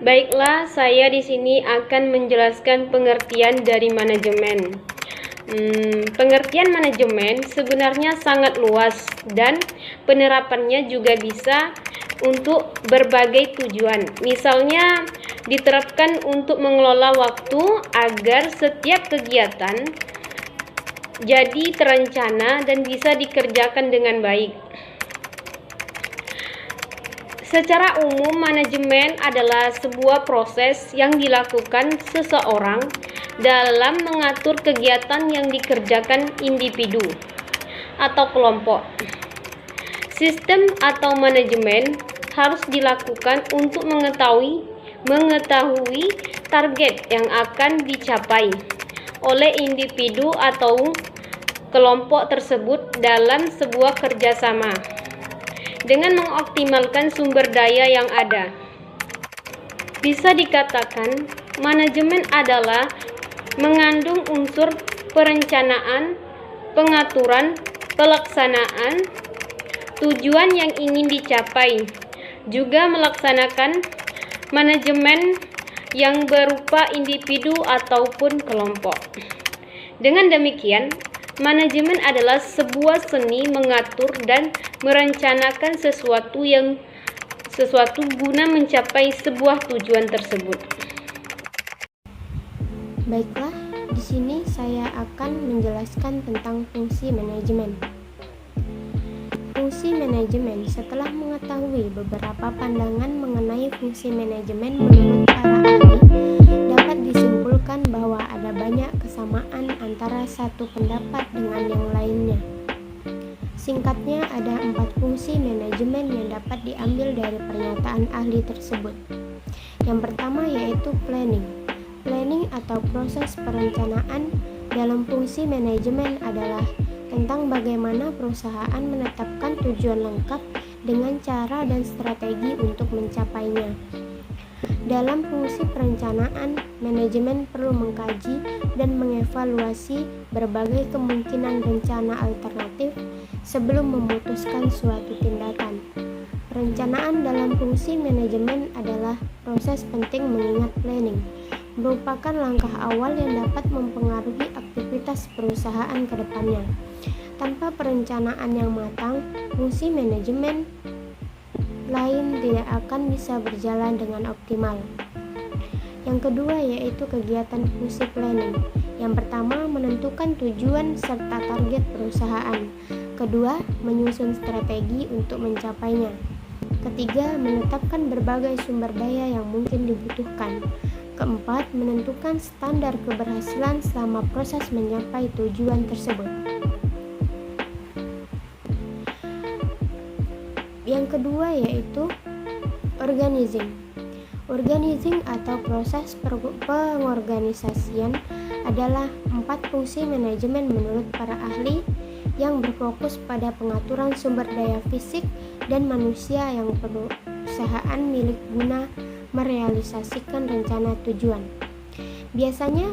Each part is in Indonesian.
Baiklah, saya di sini akan menjelaskan pengertian dari manajemen. Pengertian manajemen sebenarnya sangat luas dan penerapannya juga bisa untuk berbagai tujuan. Misalnya, diterapkan untuk mengelola waktu agar setiap kegiatan jadi terencana dan bisa dikerjakan dengan baik. Secara umum, manajemen adalah sebuah proses yang dilakukan seseorang dalam mengatur kegiatan yang dikerjakan individu atau kelompok. Sistem atau manajemen harus dilakukan untuk mengetahui target yang akan dicapai oleh individu atau kelompok tersebut dalam sebuah kerjasama dengan mengoptimalkan sumber daya yang ada. Bisa dikatakan, manajemen adalah mengandung unsur perencanaan, pengaturan, pelaksanaan, tujuan yang ingin dicapai, juga melaksanakan manajemen yang berupa individu ataupun kelompok. Dengan demikian, manajemen adalah sebuah seni mengatur dan merencanakan sesuatu guna mencapai sebuah tujuan tersebut. Baiklah, di sini saya akan menjelaskan tentang fungsi manajemen. Fungsi manajemen. Setelah mengetahui beberapa pandangan mengenai fungsi manajemen menurut para ahli, dapat disimpulkan bahwa ada banyak kesamaan antara satu pendapat dengan yang lainnya. Singkatnya, ada 4 fungsi manajemen yang dapat diambil dari pernyataan ahli tersebut. Yang pertama yaitu planning. Planning atau proses perencanaan dalam fungsi manajemen adalah tentang bagaimana perusahaan menetapkan tujuan lengkap dengan cara dan strategi untuk mencapainya. Dalam fungsi perencanaan, manajemen perlu mengkaji dan mengevaluasi berbagai kemungkinan rencana alternatif sebelum memutuskan suatu tindakan. Perencanaan dalam fungsi manajemen adalah proses penting mengingat planning merupakan langkah awal yang dapat mempengaruhi aktivitas perusahaan ke depannya. Tanpa perencanaan yang matang, fungsi manajemen lain tidak akan bisa berjalan dengan optimal. Yang kedua yaitu kegiatan fungsi planning. Yang pertama, menentukan tujuan serta target perusahaan. Kedua, menyusun strategi untuk mencapainya. Ketiga, menetapkan berbagai sumber daya yang mungkin dibutuhkan. Keempat, menentukan standar keberhasilan selama proses mencapai tujuan tersebut. Yang kedua yaitu organizing. Organizing atau proses pengorganisasian adalah 4 fungsi manajemen menurut para ahli yang berfokus pada pengaturan sumber daya fisik dan manusia yang perusahaan milik guna merealisasikan rencana tujuan. Biasanya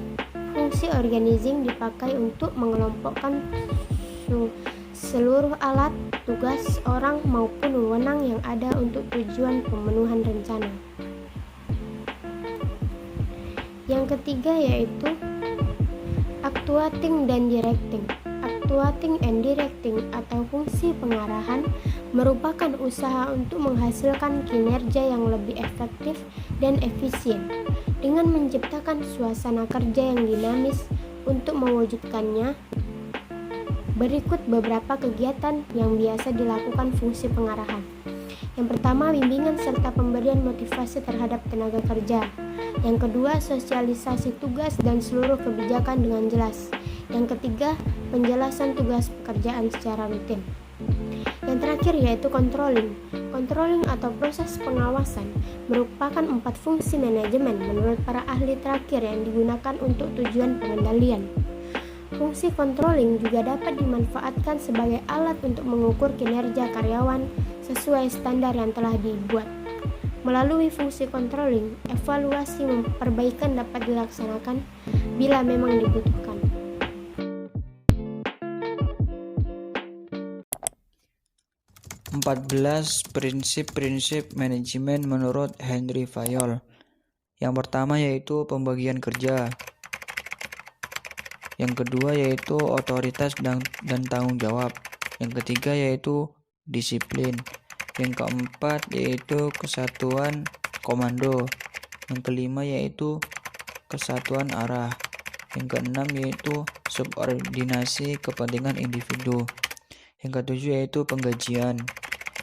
fungsi organizing dipakai untuk mengelompokkan seluruh alat, tugas, orang maupun wewenang yang ada untuk tujuan pemenuhan rencana. Yang ketiga yaitu actuating dan directing. Actuating and directing atau fungsi pengarahan merupakan usaha untuk menghasilkan kinerja yang lebih efektif dan efisien dengan menciptakan suasana kerja yang dinamis. Untuk mewujudkannya, berikut beberapa kegiatan yang biasa dilakukan fungsi pengarahan. Yang pertama, bimbingan serta pemberian motivasi terhadap tenaga kerja. Yang kedua, sosialisasi tugas dan seluruh kebijakan dengan jelas. Yang ketiga, penjelasan tugas pekerjaan secara rutin. Yang terakhir yaitu controlling. Controlling atau proses pengawasan merupakan 4 fungsi manajemen menurut para ahli terakhir yang digunakan untuk tujuan pengendalian. Fungsi controlling juga dapat dimanfaatkan sebagai alat untuk mengukur kinerja karyawan sesuai standar yang telah dibuat. Melalui fungsi controlling, evaluasi perbaikan dapat dilaksanakan bila memang dibutuhkan. 14 prinsip-prinsip manajemen menurut Henry Fayol. Yang pertama yaitu pembagian kerja. Yang kedua yaitu otoritas dan tanggung jawab. Yang ketiga yaitu disiplin. Yang keempat yaitu kesatuan komando. Yang kelima yaitu kesatuan arah. Yang keenam yaitu subordinasi kepentingan individu. Yang ketujuh yaitu penggajian.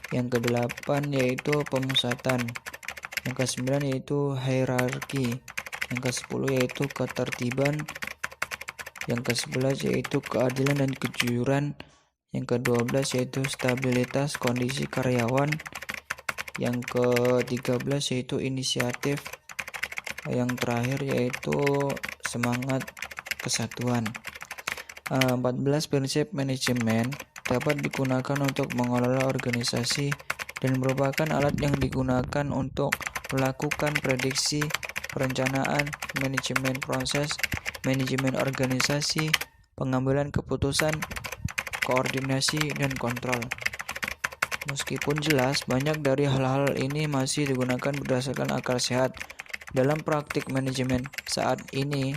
Yang kedelapan yaitu pemusatan. Yang kesembilan yaitu hierarki. Yang kesepuluh yaitu ketertiban. Yang ke-11 yaitu keadilan dan kejujuran. Yang ke-12 yaitu stabilitas kondisi karyawan. Yang ke-13 yaitu inisiatif. Yang terakhir yaitu semangat kesatuan. 14 prinsip manajemen dapat digunakan untuk mengelola organisasi dan merupakan alat yang digunakan untuk melakukan prediksi, perencanaan, manajemen proses, manajemen organisasi, pengambilan keputusan, koordinasi, dan kontrol. Meskipun jelas, banyak dari hal-hal ini masih digunakan berdasarkan akal sehat dalam praktik manajemen saat ini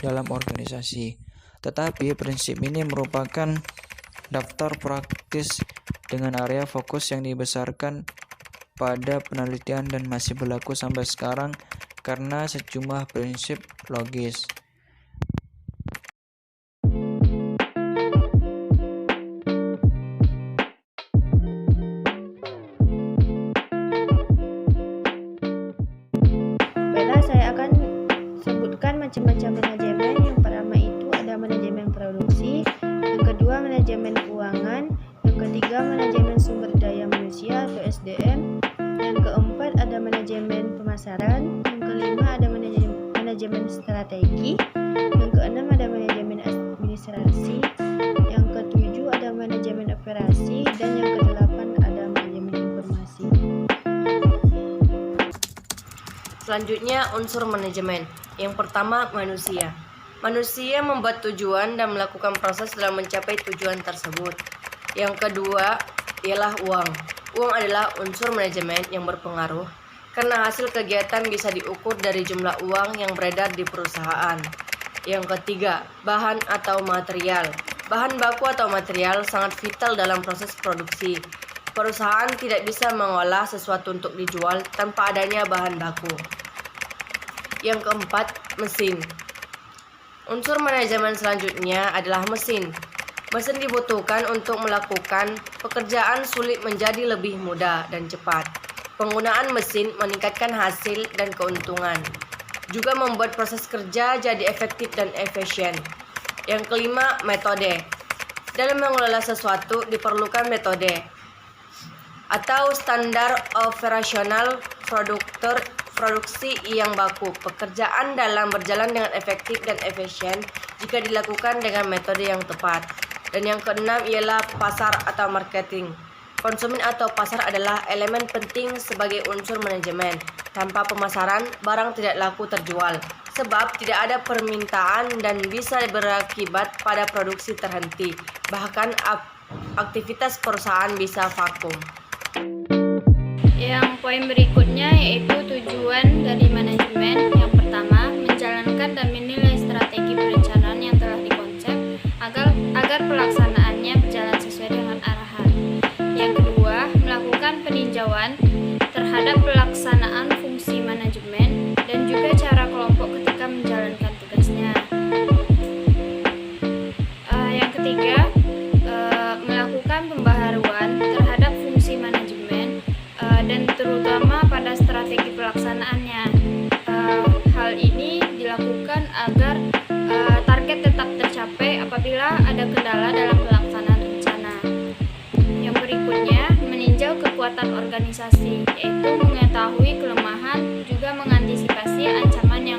dalam organisasi. Tetapi prinsip ini merupakan daftar praktis dengan area fokus yang dibesarkan pada penelitian dan masih berlaku sampai sekarang karena sejumlah prinsip logis. Baiklah, saya akan sebutkan macam-macam manajemen. Yang pertama itu ada manajemen produksi, yang kedua manajemen keuangan, yang ketiga manajemen sumber daya manusia atau SDM, yang keempat ada manajemen pemasaran, yang kelima ada manajemen strategi, yang keenam ada manajemen administrasi, yang ketujuh ada manajemen operasi, dan yang kedelapan ada manajemen informasi. Selanjutnya, unsur manajemen. Yang pertama, manusia. Manusia membuat tujuan dan melakukan proses dalam mencapai tujuan tersebut. Yang kedua ialah uang. Uang adalah unsur manajemen yang berpengaruh karena hasil kegiatan bisa diukur dari jumlah uang yang beredar di perusahaan. Yang ketiga, bahan atau material. Bahan baku atau material sangat vital dalam proses produksi. Perusahaan tidak bisa mengolah sesuatu untuk dijual tanpa adanya bahan baku. Yang keempat, mesin. Unsur manajemen selanjutnya adalah mesin. Mesin dibutuhkan untuk melakukan pekerjaan sulit menjadi lebih mudah dan cepat. Penggunaan mesin meningkatkan hasil dan keuntungan, juga membuat proses kerja jadi efektif dan efisien. Yang kelima, metode. Dalam mengelola sesuatu diperlukan metode atau standar operasional produksi yang baku. Pekerjaan dalam berjalan dengan efektif dan efisien jika dilakukan dengan metode yang tepat. Dan yang keenam ialah pasar atau marketing. Konsumen atau pasar adalah elemen penting sebagai unsur manajemen. Tanpa pemasaran, barang tidak laku terjual, sebab tidak ada permintaan dan bisa berakibat pada produksi terhenti. Bahkan aktivitas perusahaan bisa vakum. Yang poin berikutnya yaitu tujuan dari manajemen. Yang pertama, menjalankan dan menilai strategi perencanaan yang telah dikonsep agar pelaksanaannya berjalan sesuai dengan arahan. Yang kedua, melakukan peninjauan terhadap pelaksanaan fungsi manajemen dan juga cara kelompok ketika menjalankan tugasnya. Yang ketiga, melakukan pembaharuan terhadap fungsi manajemen dan terutama pada strategi pelaksanaannya. Hal ini dilakukan agar target tetap tercapai apabila ada kendala dalam pelaksanaan rencana. Yang berikutnya, meninjau kekuatan organisasi, yaitu mengetahui kelemahan juga mengantisipasi ancaman yang